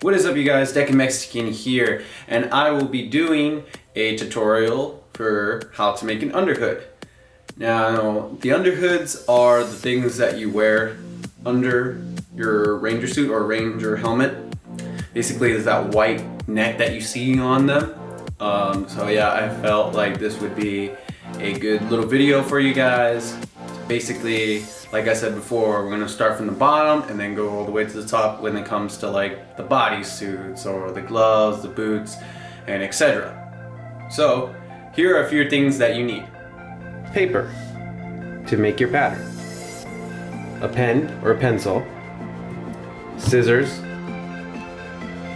What is up, you guys? Deca Mexican here, and I will be doing a tutorial for how to make an underhood. Now, the underhoods are the things that you wear under your ranger suit or ranger helmet. Basically, there's that white neck that you see on them. So yeah, I felt like this would be a good little video for you guys. Basically, like I said before, we're gonna start from the bottom and then go all the way to the top when it comes to like the bodysuits or the gloves, the boots, and etc. So here are a few things that you need. Paper to make your pattern, a pen or a pencil, scissors,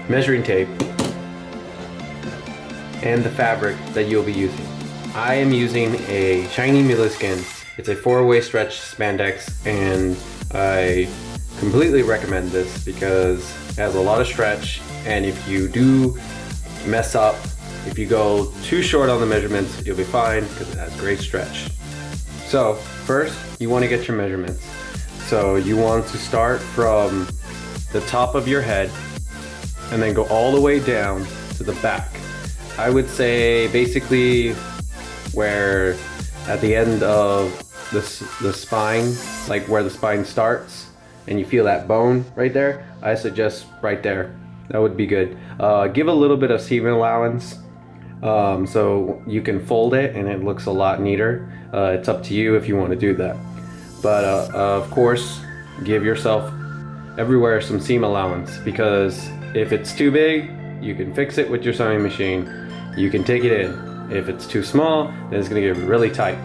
measuring tape, and the fabric that you'll be using. I am using a shiny moleskin. It's a 4-way stretch spandex, and I completely recommend this because it has a lot of stretch, and if you do mess up, if you go too short on the measurements, you'll be fine because it has great stretch. So first, you want to get your measurements. So you want to start from the top of your head and then go all the way down to the back. I would say basically where at the end of the spine, like where the spine starts, and you feel that bone right there, I suggest right there. That would be good. Give a little bit of seam allowance so you can fold it and it looks a lot neater. It's up to you if you want to do that. But of course, give yourself everywhere some seam allowance, because if it's too big, you can fix it with your sewing machine. You can take it in. If it's too small, then it's gonna get really tight.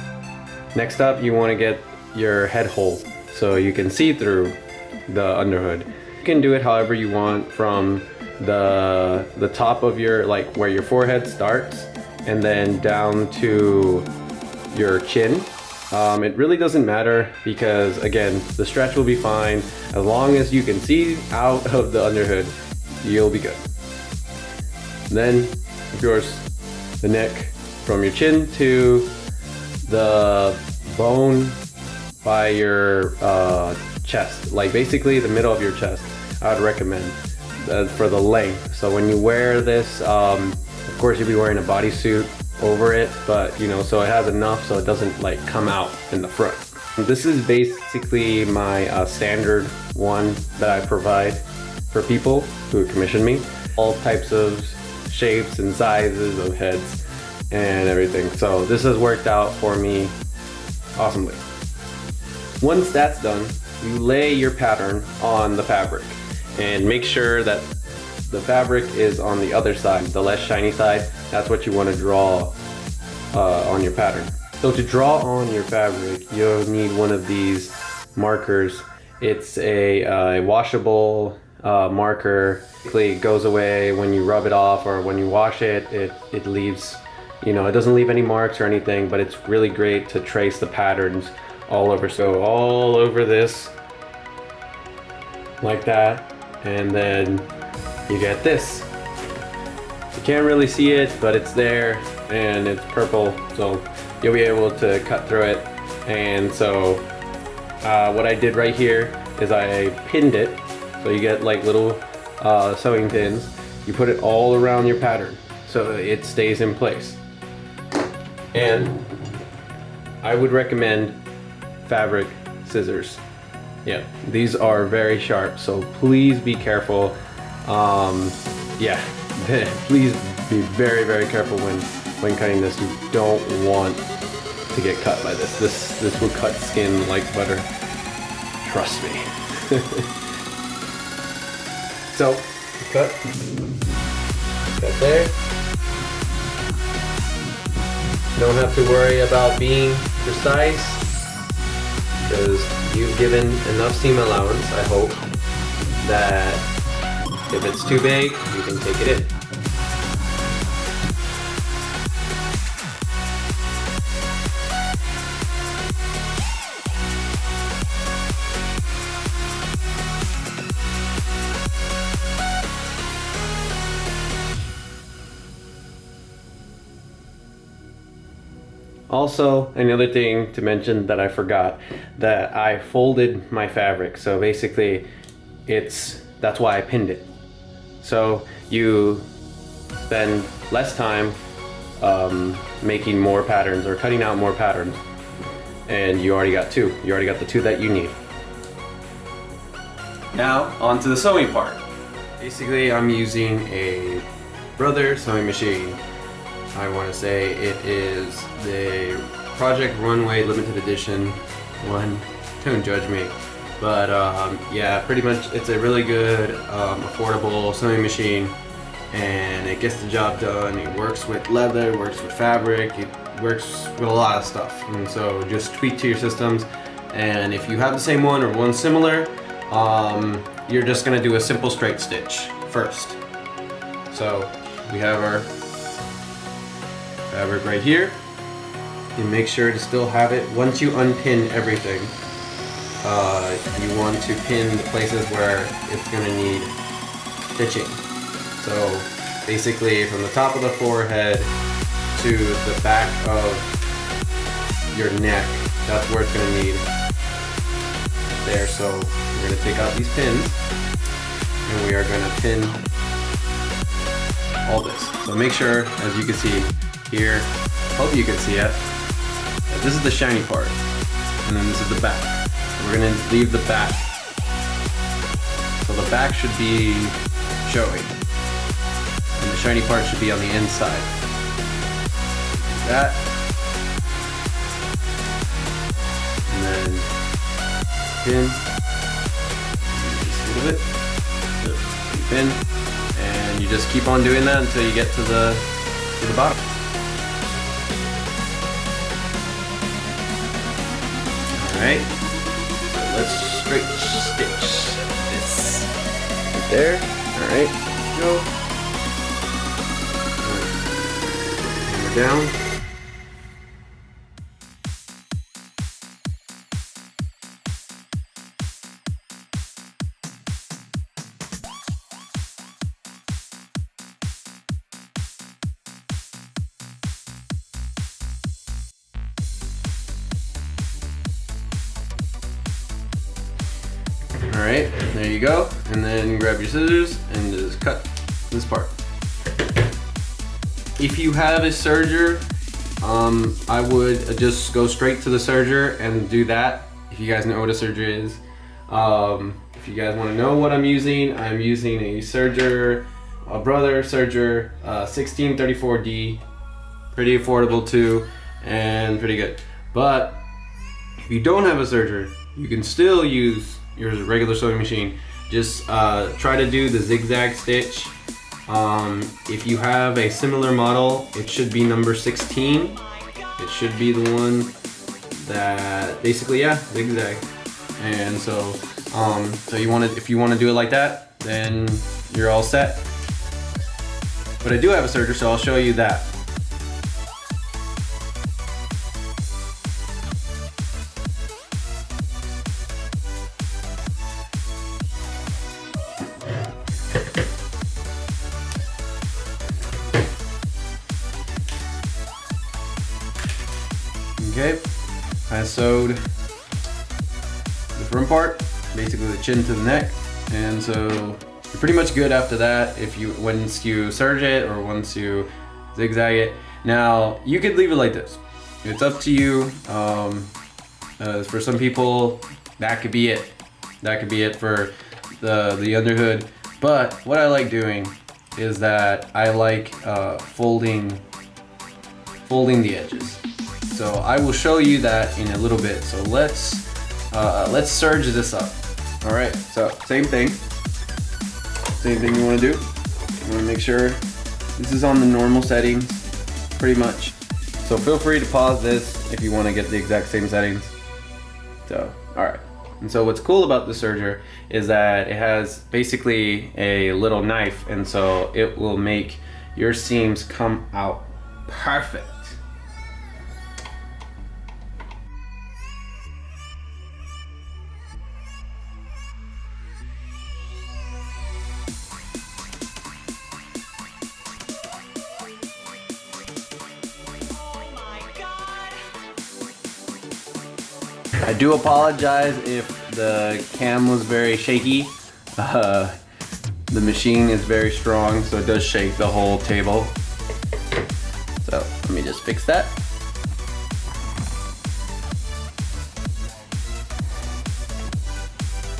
Next up, you wanna get your head hole so you can see through the underhood. You can do it however you want, from the top of your, like where your forehead starts, and then down to your chin. It really doesn't matter because, again, the stretch will be fine. As long as you can see out of the underhood, you'll be good. Then, of course, the neck from your chin to the bone by your chest, like basically the middle of your chest. I would recommend for the length. So when you wear this, of course you'll be wearing a bodysuit over it, but you know, so it has enough so it doesn't like come out in the front. This is basically my standard one that I provide for people who commission me. All types of shapes and sizes of heads and everything. So this has worked out for me awesomely. Once that's done, you lay your pattern on the fabric and make sure that the fabric is on the other side, the less shiny side. That's what you want to draw on your pattern. So to draw on your fabric, you'll need one of these markers. It's a washable marker. It goes away when you rub it off, or when you wash it, it leaves, you know, it doesn't leave any marks or anything, but it's really great to trace the patterns all over. So all over this, like that, and then you get this. You can't really see it, but it's there, and it's purple, so you'll be able to cut through it. And so what I did right here is I pinned it. So you get like little sewing pins. You put it all around your pattern so it stays in place. And I would recommend fabric scissors. Yeah, these are very sharp, so please be careful. Yeah, please be very, very careful when cutting this. You don't want to get cut by this. This will cut skin like butter. Trust me. So, cut there. Don't have to worry about being precise because you've given enough seam allowance, I hope, that if it's too big, you can take it in. Also, another thing to mention that I forgot, that I folded my fabric. So basically, that's why I pinned it. So you spend less time making more patterns or cutting out more patterns, and you already got two. You already got the two that you need. Now on to the sewing part. Basically, I'm using a Brother sewing machine. I want to say it is the Project Runway limited edition one. Don't judge me, but yeah, pretty much it's a really good affordable sewing machine, and it gets the job done. It works with leather, it works with fabric, it works with a lot of stuff. And so just tweak to your systems, and if you have the same one or one similar, you're just gonna do a simple straight stitch first. So we have our fabric right here. You make sure to still have it. Once you unpin everything, you want to pin the places where it's gonna need stitching. So basically from the top of the forehead to the back of your neck, that's where it's gonna need there. So we're gonna take out these pins and we are gonna pin all this. So make sure, as you can see here, hope you can see it, that this is the shiny part, and then this is the back. We're gonna leave the back. So the back should be showing, and the shiny part should be on the inside. That, and then pin, just a little bit, pin, and you just keep on doing that until you get to the bottom. Alright, so let's straight stitch this right there. Alright, go. Hammer down. Alright, there you go. And then grab your scissors and just cut this part. If you have a serger, I would just go straight to the serger and do that. If you guys know what a serger is. If you guys want to know what I'm using a Serger, a Brother Serger 1634D. Pretty affordable too, and pretty good. But if you don't have a serger, you can still use your regular sewing machine. Just try to do the zigzag stitch. If you have a similar model, it should be number 16. It should be the one that basically, yeah, zigzag. And so, if you want to do it like that, then you're all set. But I do have a serger, so I'll show you that. Okay, I sewed the front part, basically the chin to the neck, and so you're pretty much good after that once you serge it or once you zigzag it. Now you could leave it like this. It's up to you. For some people, that could be it. That could be it for the underhood. But what I like doing is that I like folding the edges. So I will show you that in a little bit. So let's serge this up. All right. So same thing you want to do. You want to make sure this is on the normal settings, pretty much. So feel free to pause this if you want to get the exact same settings. So all right. And so what's cool about the serger is that it has basically a little knife, and so it will make your seams come out perfect. I do apologize if the cam was very shaky. The machine is very strong, so it does shake the whole table. So let me just fix that.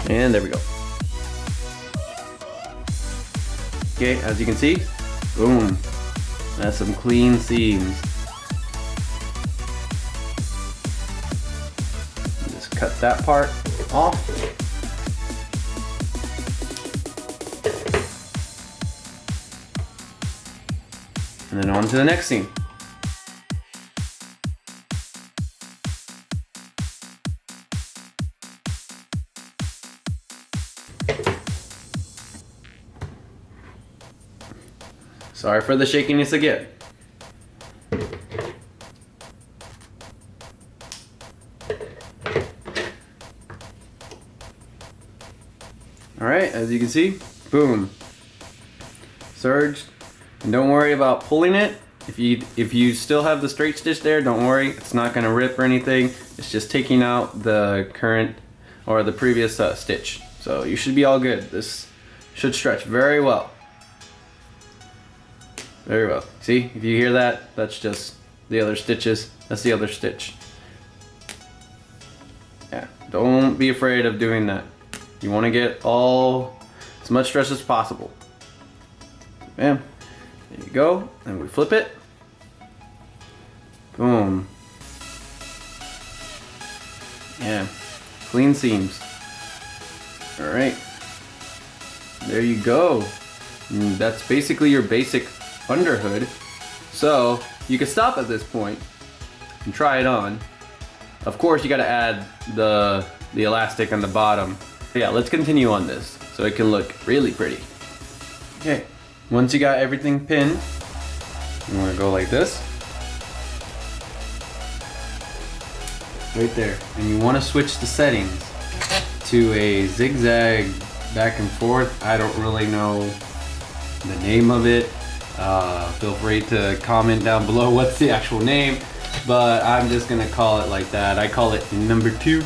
And there we go. Okay, as you can see, boom. That's some clean seams. Just cut that part off. And then on to the next seam. Sorry for the shakiness again. Alright, as you can see, boom. Serged. And don't worry about pulling it. If you still have the straight stitch there, don't worry. It's not going to rip or anything. It's just taking out the current or the previous stitch. So you should be all good. This should stretch very well. Very well. See, if you hear that, that's just the other stitches. That's the other stitch. Yeah, don't be afraid of doing that. You want to get as much stretch as possible. Bam. There you go. And we flip it. Boom. Yeah, clean seams. All right. There you go. And that's basically your basic underhood. So you can stop at this point and try it on. Of course, you got to add the elastic on the bottom. But yeah, let's continue on this so it can look really pretty. Okay, once you got everything pinned, you want to go like this, right there, and you want to switch the settings to a zigzag back and forth. I don't really know the name of it. Feel free to comment down below what's the actual name, but I'm just gonna call it like that. I call it number 2.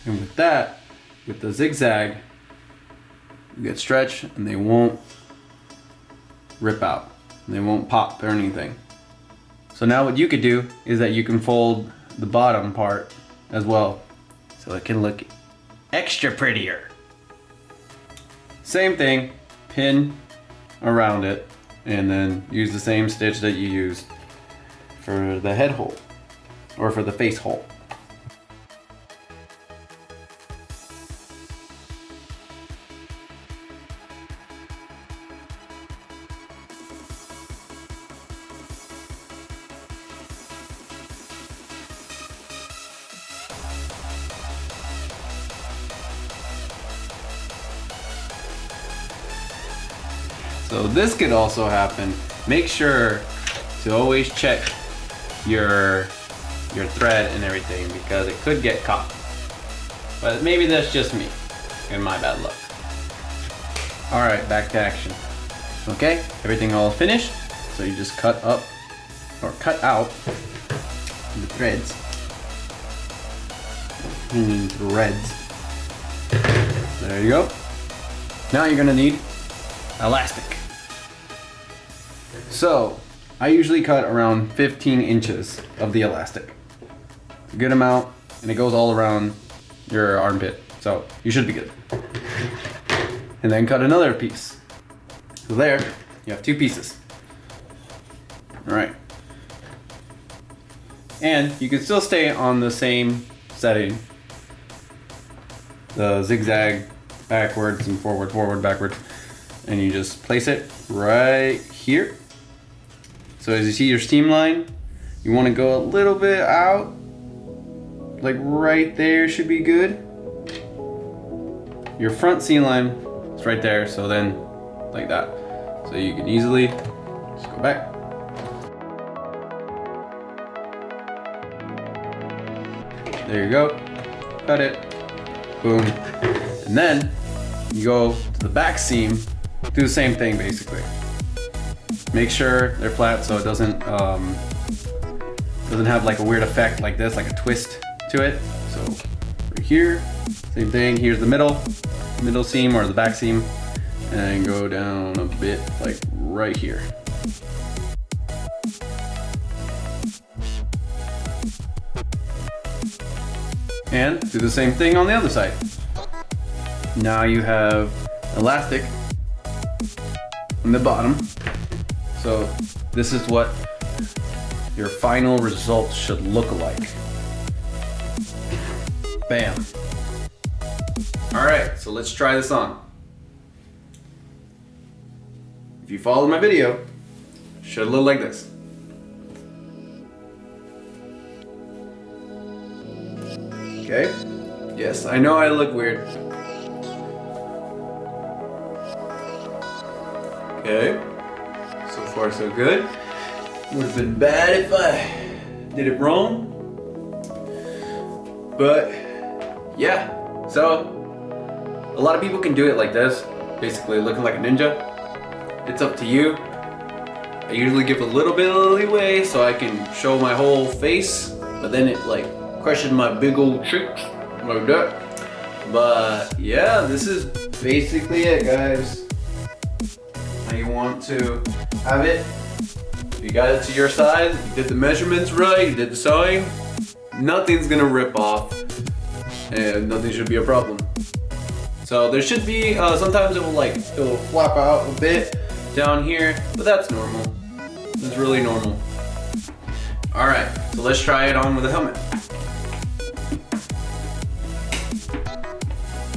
And with that, with the zigzag, you get stretch and they won't rip out. They won't pop or anything. So now what you could do is that you can fold the bottom part as well, so it can look extra prettier. Same thing, pin around it, and then use the same stitch that you used for the head hole, or for the face hole. So this could also happen. Make sure to always check your thread and everything, because it could get caught. But maybe that's just me and my bad luck. All right, back to action. Okay, everything all finished. So you just cut up or cut out the threads. Threads. There you go. Now you're gonna need elastic. So I usually cut around 15 inches of the elastic. It's a good amount, and it goes all around your armpit, so you should be good. And then cut another piece. So there, you have 2 pieces. All right. And you can still stay on the same setting. The zigzag backwards and forward, forward, backwards. And you just place it right here. So as you see your seam line, you want to go a little bit out, like right there should be good. Your front seam line is right there, so then like that. So you can easily just go back. There you go, cut it, boom. And then you go to the back seam, do the same thing basically. Make sure they're flat so it doesn't have like a weird effect like this, like a twist to it. So right here. Same thing, here's the middle seam or the back seam, and go down a bit like right here. And do the same thing on the other side. Now you have elastic on the bottom. So this is what your final result should look like. Bam. All right, so let's try this on. If you followed my video, it should look like this. Okay. Yes, I know I look weird. Okay. So far so good. Would have been bad if I did it wrong. But yeah, so a lot of people can do it like this, basically looking like a ninja. It's up to you. I usually give a little bit of leeway so I can show my whole face, but then it like crushes my big old cheeks like that. But yeah, this is basically it, guys. How you want to have it. If you got it to your size, if you did the measurements right, you did the sewing, nothing's gonna rip off and nothing should be a problem. So there should be, sometimes it will flap out a bit down here, but that's normal. It's really normal. All right, so let's try it on with a helmet.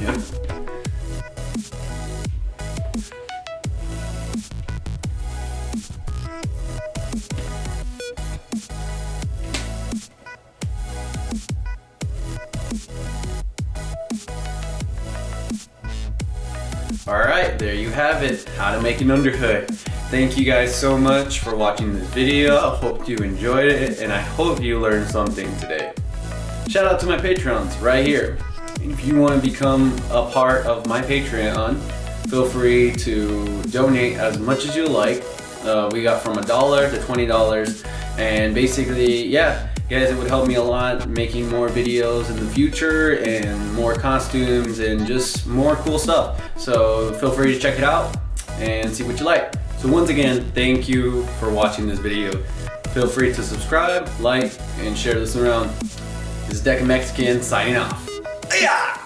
Yep. Alright, there you have it, how to make an underhood. Thank you guys so much for watching this video. I hope you enjoyed it and I hope you learned something today. Shout out to my Patrons right here. And if you want to become a part of my Patreon, feel free to donate as much as you like. We got from $1 to $20, and basically, yeah, guys, it would help me a lot making more videos in the future and more costumes and just more cool stuff. So feel free to check it out and see what you like. So once again, thank you for watching this video. Feel free to subscribe, like, and share this around. This is Deca Mexican signing off. Yeah!